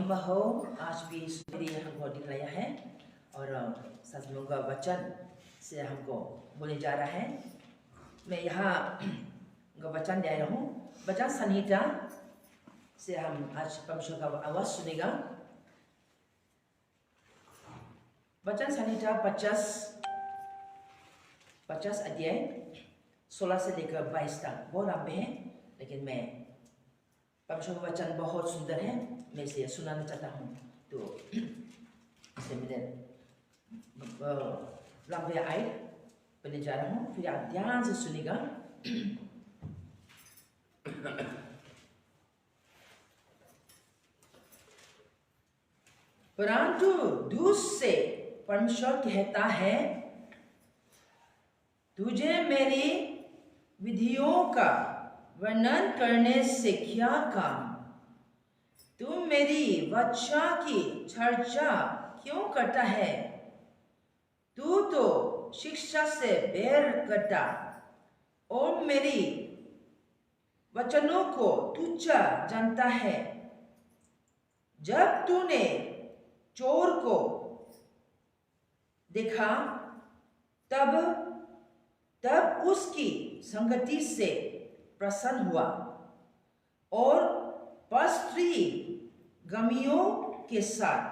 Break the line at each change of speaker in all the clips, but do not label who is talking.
हम हो आज भी मेरी हमको दिन लाया है और सचमुच का वचन से हमको बोले जा रहा है। मैं यहाँ वचन दे रहा हूँ। वचन संहिता से हम आज परमेश्वर का आवाज सुनेगा। वचन संहिता 50 अध्याय 16 से लेकर 22 तक बहुत लंबे हैं, लेकिन मैं परमेश्वर का वचन बहुत सुंदर है, मैं इसे सुनाना चाहता हूँ। तो इसे मैंने लंबे आयत पढ़ने जा रहा हूँ, फिर आप ध्यान से सुनेगा। परंतु दूसरे से परमेश्वर कहता है, तुझे मेरी विधियों का वर्णन करने से क्या काम? तू मेरी वाचा की चर्चा क्यों करता है? तू तो शिक्षा से बैर करता और मेरी वचनों को तुच्छ जानता है। जब तूने चोर को देखा तब उसकी संगति से प्रसन्न हुआ और परस्त्री गमियों के साथ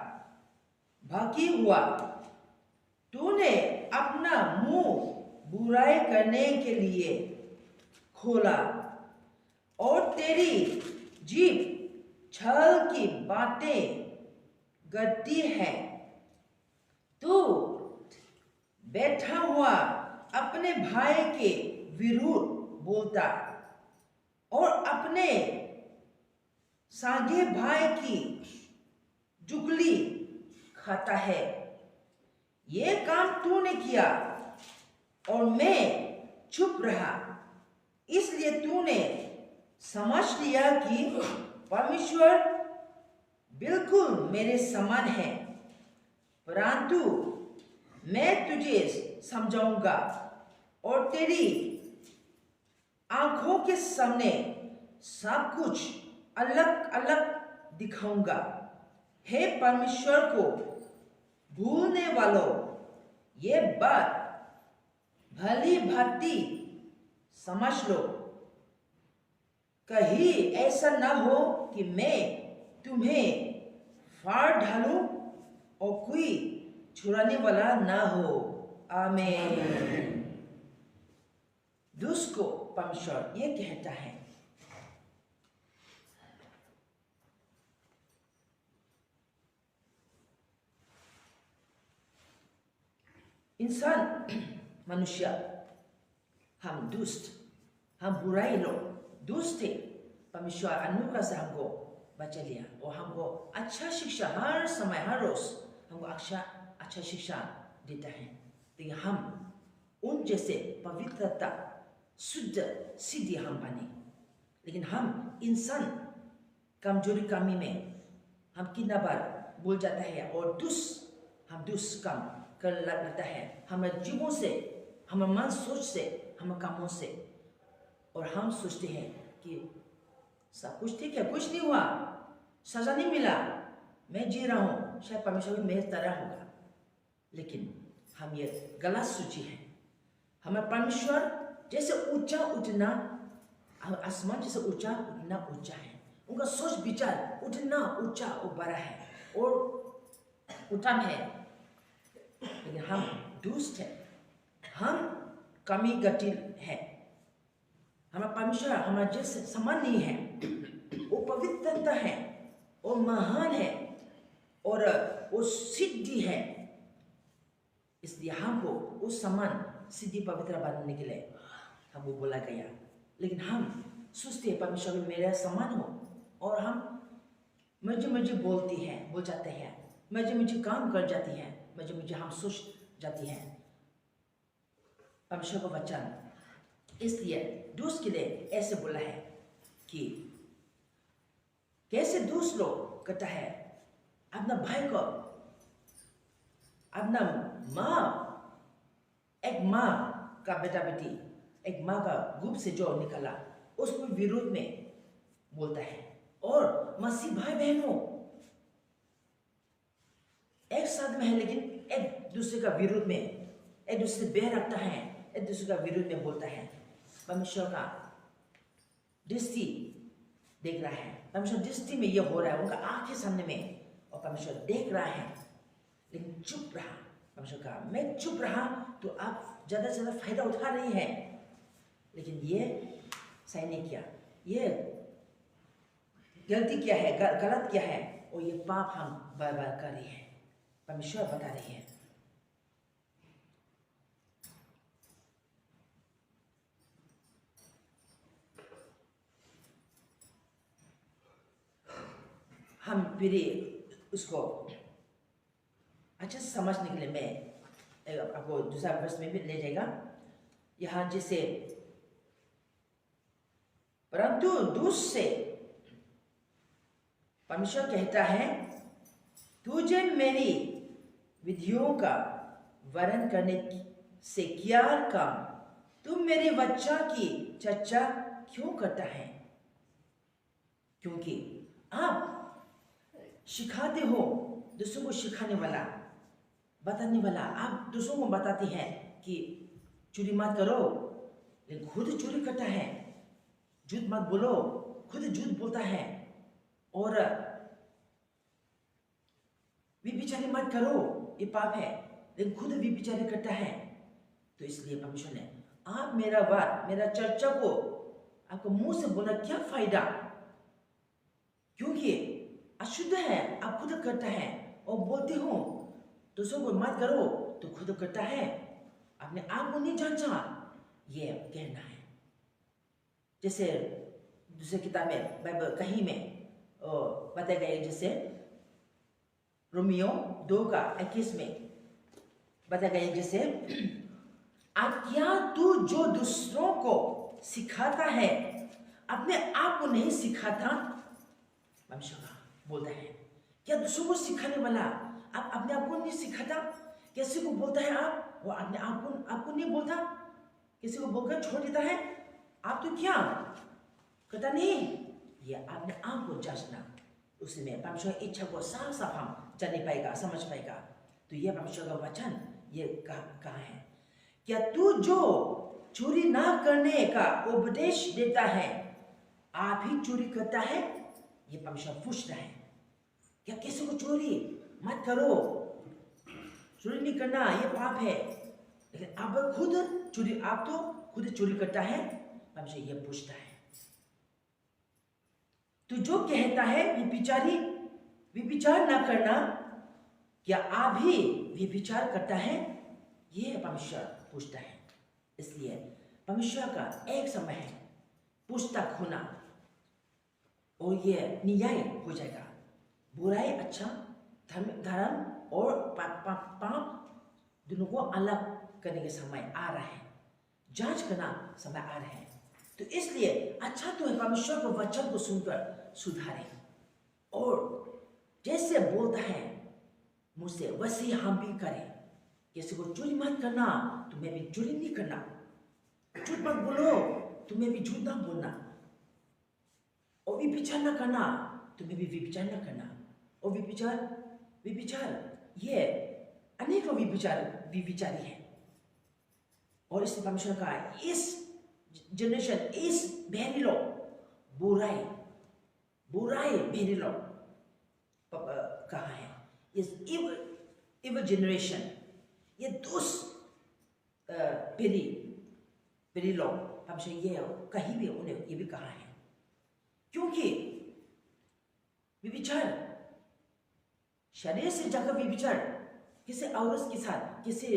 भागी हुआ। तूने अपना मुंह बुराई करने के लिए खोला और तेरी जीभ छल की बातें करती है। तू बैठा हुआ अपने भाई के विरुद्ध बोलता और अपने सागे भाई की चुगली खाता है। ये काम तूने किया और मैं चुप रहा, इसलिए तूने समझ लिया कि परमेश्वर बिल्कुल मेरे समान है। परंतु मैं तुझे समझाऊंगा और तेरी आंखों के सामने सब कुछ अलग अलग दिखाऊंगा। हे परमेश्वर को भूलने वालों, ये बात भली भांति समझ लो। कहीं ऐसा न हो कि मैं तुम्हें फाड़ डालूं और कोई छुड़ाने वाला न हो। आमीन। दुष्ट को परमेश्वर ये कहता है, इंसान मनुष्य हम दुष्ट, हम बुराई लोग दुष्ट थे। परमेश्वर अनुग्रह से हमको बचा लिया और हमको अच्छा शिक्षा हर समय हर रोज हमको अच्छा शिक्षा देता है। लेकिन हम उन जैसे पवित्रता शुद्ध सीधी हम बने, लेकिन हम इंसान कमजोरी कमी में हम कितना बार भूल जाता है और हम दुष्ट काम कर लगता है हमारे जीवों से, हमारे मन सोच से, हमारे कामों से। और हम सोचते हैं कि सब कुछ ठीक है, कुछ नहीं हुआ, सजा नहीं मिला, मैं जी रहा हूँ, शायद परमेश्वर भी मेरे तरह होगा। लेकिन हम ये गलत सोची है। हमें परमेश्वर जैसे ऊंचा उठना, आसमान जैसे ऊंचा उठना ऊंचा है, उनका सोच विचार उठना ऊंचा और बड़ा है और उत्तम है। लेकिन हम दुष्ट है, हम कमी गतिल है। हमारा परमेश्वर हमारा जैसे समान नहीं है, वो पवित्रता है और महान है और वो सिद्धि है। इसलिए हमको उस समान सिद्धि पवित्र बनने के लिए हमको बोला गया। लेकिन हम सोचते हैं परमेश्वर मेरे समान हो और हम मुझे बोल जाते हैं, मुझे काम कर जाती है, मुझे हम सोच जाती हैं। परमेश्वर का वचन इसलिए दुष्ट के लिए ऐसे बोला है कि कैसे दुष्ट लोग कहता है अपना भाई को, अपना एक माँ का बेटा बेटी, एक माँ का गुप से जो निकला उसको विरोध में बोलता है। और मसीह भाई बहनों, एक साथ में है लेकिन एक दूसरे का विरोध में, एक दूसरे से बैर रखता है, एक दूसरे का विरोध में बोलता है। परमेश्वर का दृष्टि देख रहा है, परमेश्वर दृष्टि में ये हो रहा है, उनका आंखें सामने में, और परमेश्वर देख रहा है लेकिन चुप रहा। परमेश्वर कहा मैं चुप रहा तो आप ज्यादा से ज्यादा फायदा उठा रही है, लेकिन ये सही नहीं किया, ये गलती क्या है, गलत क्या है, और ये पाप हम बार बार कर रहे हैं। परमेश्वर बता रही है। हम फिर उसको अच्छा समझने के लिए मैं आपको दूसरा वर्ष में भी ले जाएगा। यहाँ जैसे परंतु दूसरे परमेश्वर कहता है तुझे मेरी विधियों का वर्णन करने से क्या काम, तुम मेरे बच्चा की चर्चा क्यों करता है? क्योंकि आप सिखाते हो, दूसरों को सिखाने वाला, बताने वाला, आप दूसरों को बताते हैं कि चोरी मत करो, लेकिन खुद चोरी करता है। झूठ मत बोलो, खुद झूठ बोलता है। और व्यभिचारी मत करो, ये पाप है, लेकिन खुद व्यभिचारी करता है। तो इसलिए परमेश्वर ने आप मेरा बात, मेरा चर्चा को आपको मुंह से बोला क्या फायदा, क्योंकि अशुद्ध है, आप खुद करता है और बोलते हो दूसरों को मत करो तो खुद करता है, अपने आप को नहीं जांचा, ये कहना है। जैसे दूसरे किताब में बाइबल कहीं में बताया गया, जैसे रोमियो 2:21 में बताया गया, जैसे क्या तू जो दूसरों को सिखाता है अपने आप को नहीं सिखाता? परमेश्वर बोलता है क्या दूसरों को सिखाने वाला आप अपने आप को नहीं सिखाता? किसी को बोलता है आप, वो अपने आपको नहीं बोलता, किसी को बोलकर छोड़ देता है, आप तो क्या करता नहीं? ये अपने आप को जांचना, उसमें परमेश्वर की इच्छा को साफ साफ हम जान पाएगा, समझ पाएगा। तो ये परमेश्वर का वचन ये कहा है, क्या तू जो चोरी ना करने का उपदेश देता है आप ही चोरी करता है? ये परमेश्वर पूछता है, क्या किसी को चोरी मत करो, चोरी नहीं करना ये पाप है, लेकिन आप खुद चोरी, आप तो खुद चोरी करता है? परमेश्वर ये पूछता है। तो जो कहता है व्यभिचारी व्यभिचार ना करना, क्या आप भी व्यभिचार करता है? ये परमेश्वर पूछता है। इसलिए परमेश्वर का एक समय है पूछताछ होना, और ये न्याय हो जाएगा। बुराई अच्छा, धर्म और पाप दोनों को अलग करने के समय आ रहा है, जांच करना समय आ रहा है। तो इसलिए अच्छा तो है परमेश्वर को वचन को सुनकर सुधारें, और जैसे बोलता है मुझसे वैसे हम भी करें। किसी को चोरी मत करना, तुम्हें भी चोरी नहीं करना, झूठ मत बोलो, तुम्हें भी झूठ ना बोलना, और व्यभिचार न करना, तुम्हें भी व्यभिचार न करना। और व्यभिचार ये अनेकों व्यभिचारी है। और इसलिए परमेश्वर का इस जनरेशन, इस भेरी लोग बुराई भेरी लोग कहा है, इस इवल जनरेशन, ये भेरी लोग परमेश्वर ये कहीं भी उन्हें ये भी कहा है, क्योंकि व्यभिचार शरीर से जाकर व्यभिचार किसी औरत के साथ, किसी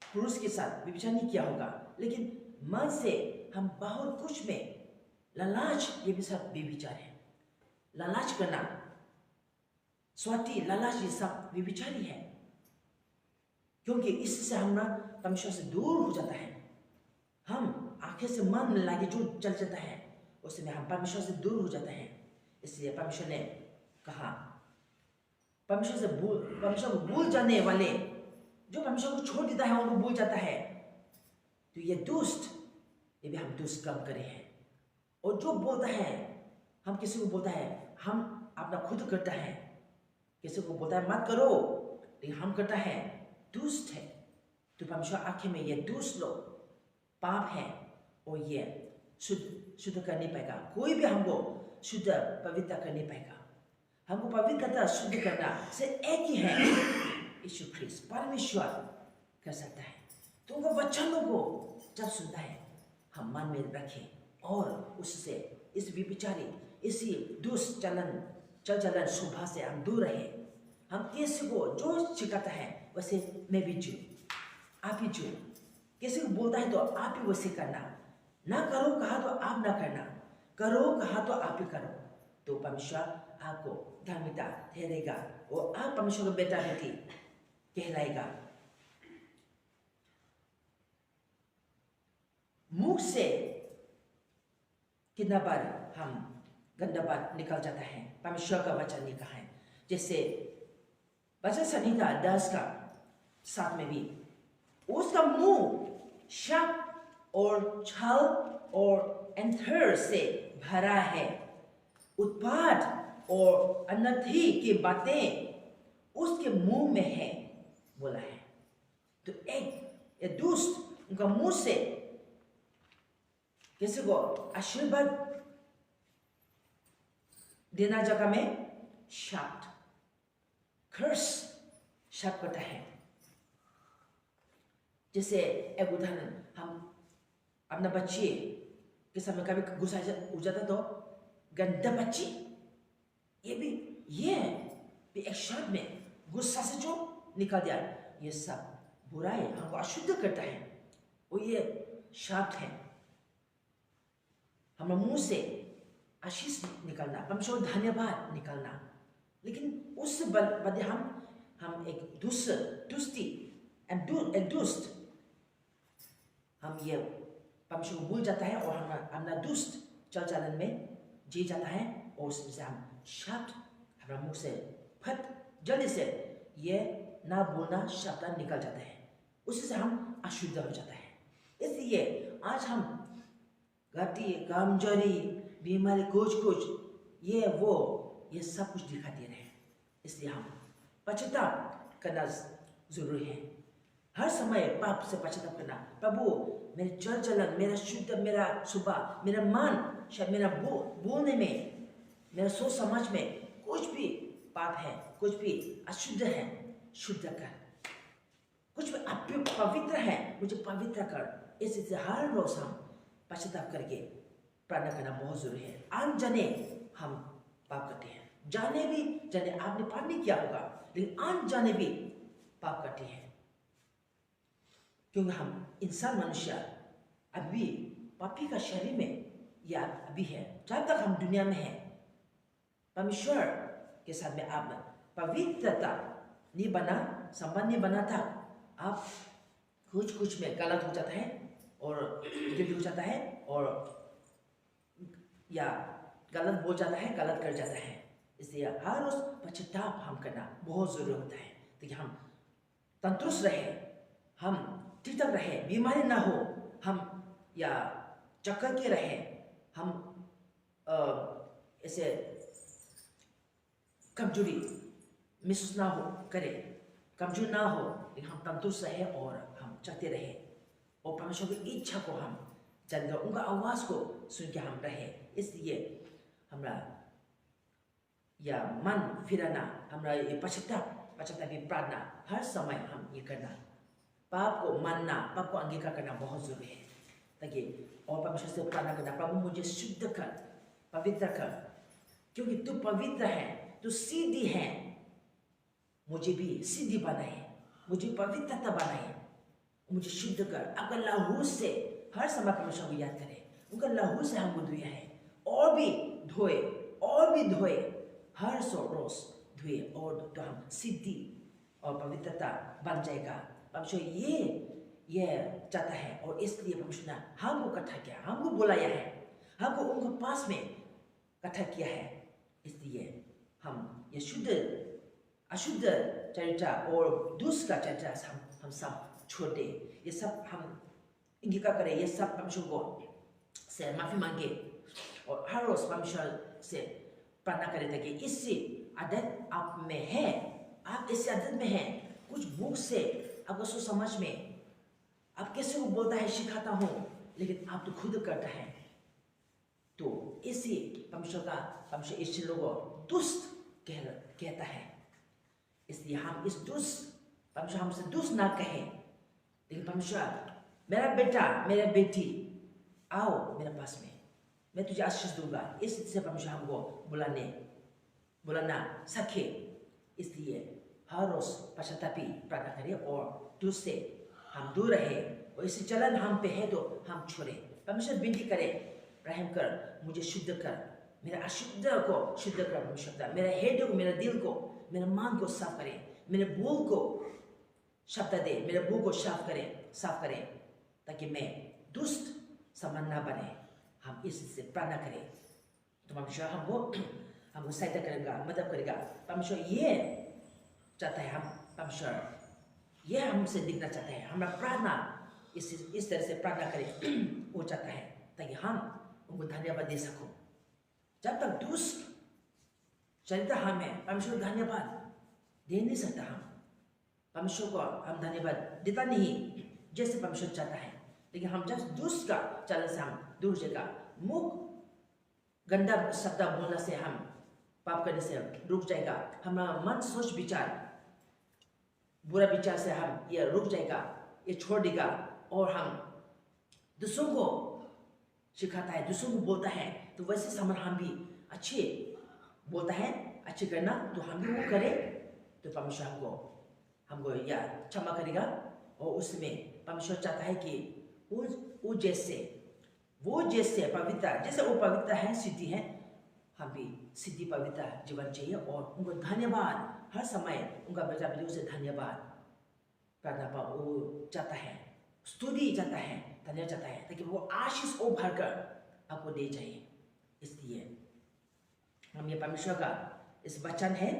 पुरुष के साथ व्यभिचार नहीं किया होगा, लेकिन मन से हम बहुत कुछ में लालच, ये भी सब व्यभिचार है। लालच करना, स्वार्थी लालच, ये सब व्यभिचारी है, क्योंकि इससे हम परमेश्वर से दूर हो जाता है। हम आंखें से मन लागे जो चल जाता है, उसमें हम परमेश्वर से दूर हो जाते हैं। इसलिए परमेश्वर ने कहा, परमेश्वर को भूल जाने वाले, जो परमेश्वर को छोड़ देता है उनको भूल जाता है, तो ये दुष्ट, ये भी हम दुष्ट काम करे हैं। और जो बोलता है, हम किसी को बोलता है, हम अपना खुद करता है, किसी को बोलता है मत करो, लेकिन हम करता है दुष्ट है, तो परमेश्वर आंखें में ये दुष्ट लोग पाप है और ये शुद्ध कर नहीं पाएगा। कोई भी हमको शुद्ध पवित्र कर नहीं पाएगा। हमको पवित्रता शुद्ध करना से एक ही है, यीशु ख्रिस्त परमेश्वर कर सकता है। तो उनका वचनों को जब सुनता है हम मन में रखें और उससे इस विचारी इसी दुष्ट चलन शोभा से हम दूर रहे। हम किसी को जो सिखाता है वैसे मैं भी जो आप ही जो, किसी को बोलता है तो आप ही वैसे करना, ना करो कहा तो आप ना करना, करो कहा तो आप ही करो, तो परमेश्वर आपको धार्मिकता ठहरेगा और आप परमेश्वर का बेटा बेटी कहलाएगा। मुख से कितना बार हम गंदा बात निकल जाता है, परमेश्वर का वचन ने कहा है। जैसे वचन संहिता 10:7 में भी उसका मुंह शक और छल और अंधेर से भरा है, उत्पात और अनर्थी की बातें उसके मुंह में है बोला है। तो एक दुष्ट उनका मुंह से किसी को आशीर्वाद देना जगह में शाप कर्स शाप करता है। जैसे एक उदाहरण, हम अपना बच्चे के सामने कभी गुस्सा हो जाता तो गंदा बच्ची, ये भी एक शब्द में गुस्सा से जो निकल दिया, ये सब बुराई हमको अशुद्ध करता है और ये शब्द है। हमारे मुंह से आशीष निकलना, परमेश्वर धन्यवाद निकलना, लेकिन उससे बदले हम एक दुष्ट हम ये परमेश्वर को भूल जाता है और हम अपना दुष्ट चल चलन में जी जाता है और उससे हम शब्द हमारे मुंह से फट जल्दी से ये ना बोलना शब्द निकल जाता है, उससे हम अशुद्ध हो जाता है। इसलिए आज हम गति कमजोरी बीमारी कुछ ये सब कुछ दिखा दे रहे हैं। इसलिए हम पश्चाताप करना जरूरी है। हर समय पाप से पश्चाताप करना, प्रभु मेरे चल चलन, मेरा शुद्ध, मेरा सुबह, मेरा मन, शायद मेरा बोलने में, मेरा सोच समझ में कुछ भी पाप है, कुछ भी अशुद्ध है, शुद्ध कर। कुछ भी पवित्र है, मुझे पवित्र कर। इससे हर रोज हम पश्चाताप करके प्रार्थना करना बहुत जरूरी है। अनजाने हम पाप करते हैं, जाने आपने पाप नहीं किया होगा, लेकिन अनजाने भी पाप करते हैं, क्योंकि हम इंसान मनुष्य अभी पापी का शरीर में या अभी है। जब तक हम दुनिया में हैं, परमेश्वर के साथ में आप पवित्रता नहीं बना, संबंध नहीं बना था, आप कुछ में गलत हो जाता है और गिल्ट हो जाता है और या गलत बोल जाता है, गलत कर जाता है। इसलिए हर रोज पश्चाताप हम करना बहुत जरूरी होता है, ताकि हम तंदुरुस्त रहे, हम ठीक ठाक रहे, बीमारी ना हो, हम या चक्कर के रहे, हम ऐसे कमजोरी महसूस ना हो करे, कमजोर ना हो, लेकिन हम तंदुरुस्त रहे और हम चलते रहे और परमेश्वर की इच्छा को हम जानकर उनका आवाज को सुन के हम रहे। इसलिए हमरा या मन फिराना, हमरा ये पश्चातापी प्रार्थना हर समय हम ये करना, पाप को मानना, पाप को अंगीकार करना बहुत जरूरी है, ताकि और परमेश्वर से प्रार्थना करना, प्रभु मुझे शुद्ध कर, पवित्र कर, क्योंकि तू पवित्र है, तू सीधी है, मुझे भी सीधी बनाए, मुझे पवित्रता बनाए, मुझे शुद्ध कर। आपका लहू से हर समय परमेश्वर को याद करें, उनका लहू से हमको धोया है, और भी धोए, हर रोज धोए, और तो हम सिद्धि और पवित्रता बन जाएगा। परमेश्वर ये चाहता है और इसलिए परमेश्वर ने हमको इकट्ठा किया, हमको बुलाया है, हमको उनके पास में इकट्ठा किया है। इसलिए हम ये शुद्ध अशुद्ध चरित्र और दुष्ट का चरित्र हम सब छोड़ दे, ये सब हम अंगीकार करें, ये सब परमेश्वर को से माफी मांगे और हर रोज परमेश्वर से प्रार्थना करें, ताकि इससे आदत आप में है, आप इस आदत में हैं, कुछ बुक से आपको सोच समझ में आप कैसे वो बोलता है सिखाता हूँ, लेकिन आप तो खुद करता है। तो इसी परमेश्वर इस लोगों को दुष्ट कहता है। इसलिए हम इस दुष्ट परमेश्वर हमसे दुष्ट ना कहे, लेकिन परमेश्वर मेरा बेटा मेरा बेटी आओ मेरे पास में, मैं तुझे आशीष दूंगा। इससे परमेश्वर हमको बुलाना सके। इसलिए हर रोज पश्चातापी प्रार्थना करें और दुष्ट से हम दूर रहे, और इसी चलन हम पे है तो हम छोड़े। परमेश्वर विनती करे, रहम कर, मुझे शुद्ध कर, मेरे अशुद्ध को शुद्ध कर परमेश्वर। मेरे हृदय को, मेरे दिल को, मेरे मन को साफ करें, मेरे भूल को शब्द दे, मेरे भूल को साफ करें, ताकि मैं दुष्ट समान ना बने। हम इससे प्रार्थना करें तो परमेश्वर हमको सहायता करेगा, मदद करेगा। परमेश्वर ये चाहता है, हम परमेश्वर ये हमसे दिखना चाहता है। हमारा प्रार्थना इस तरह से प्रार्थना करें वो चाहता है, ताकि हम उनको धन्यवाद दे सको। जब तक दुष्ट चरित्र हमें परमेश्वर धन्यवाद दे नहीं सकता। हम परमेश्वर को हम धन्यवाद देता नहीं जैसे परमेश्वर चाहता है। लेकिन हम जब दुष्ट का चलन से हम दूर जाएगा, मुख गंदा शब्द बोलने से, हम पाप करने से रुक जाएगा, हमारा मन सोच विचार बुरा विचार से हम ये रुक जाएगा, ये छोड़ देगा, और हम दूसरों को सिखाता है, दूसरों को बोलता है। तो वैसे समान हम भी अच्छे बोलता है, अच्छे करना, तो हम भी वो करें तो परमेश्वर हमको या क्षमा करेगा। और उसमें परमेश्वर चाहता है कि वो जैसे पवित्र, जैसे वो पवित्र है, सिद्धि है, हम भी सिद्धि पवित्र जीवन चाहिए। और उनको धन्यवाद हर समय, उनका बेटा बेटियों से धन्यवाद प्रार्थना पर वो चाहता है, स्तुति चाहता है, धन्यवाद चाहता है, ताकि वो आशीष को भरकर आपको दे जाए। इसलिए हम ये परमेश्वर का इस वचन है,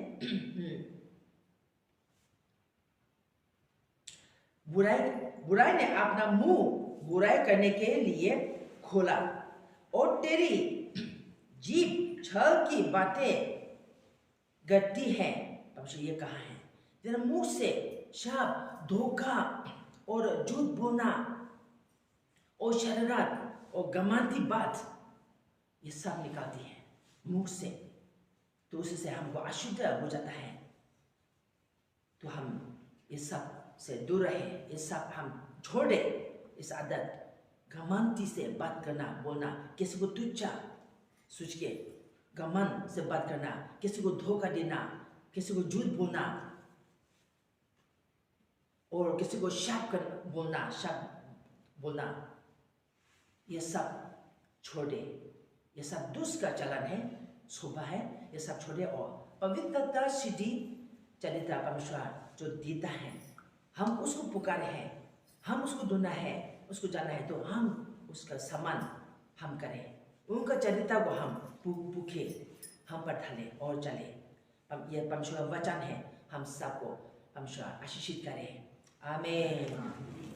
बुराई ने अपना मुंह बुराई करने के लिए खोला, और तेरी जीभ छल की बातें करती है। परमेश्वर ये कहा है, तेरा मुंह से शाप, धोखा और झूठ बोलना और शरारत और घमंडी बात, ये सब निकालती है मुंह से। तो उससे हमको अशुद्ध हो जाता है। तो हम ये सब से दूर रहे, ये सब हम छोड़े, इस आदत घमंडी से बात करना, बोलना, किसी को तुच्छ सोच के घमंड से बात करना, किसी को धोखा देना, किसी को झूठ बोलना, और किसी को शाप बोलना, ये सब छोड़े। ये सब दुष्ट का चलन है, शोभा है, ये सब छोड़े। और पवित्रता सिद्धि चरित्र परमेश्वर जो देता है, हम उसको पुकारे हैं, हम उसको ढूंढना है, उसको जाना है, तो हम उसका समान हम करें, उनका चरित्र को हम पूछे, हम पर ढले और चले। ये परमेश्वर वचन है, हम सबको परमेश्वर आशीषित करें। आमीन।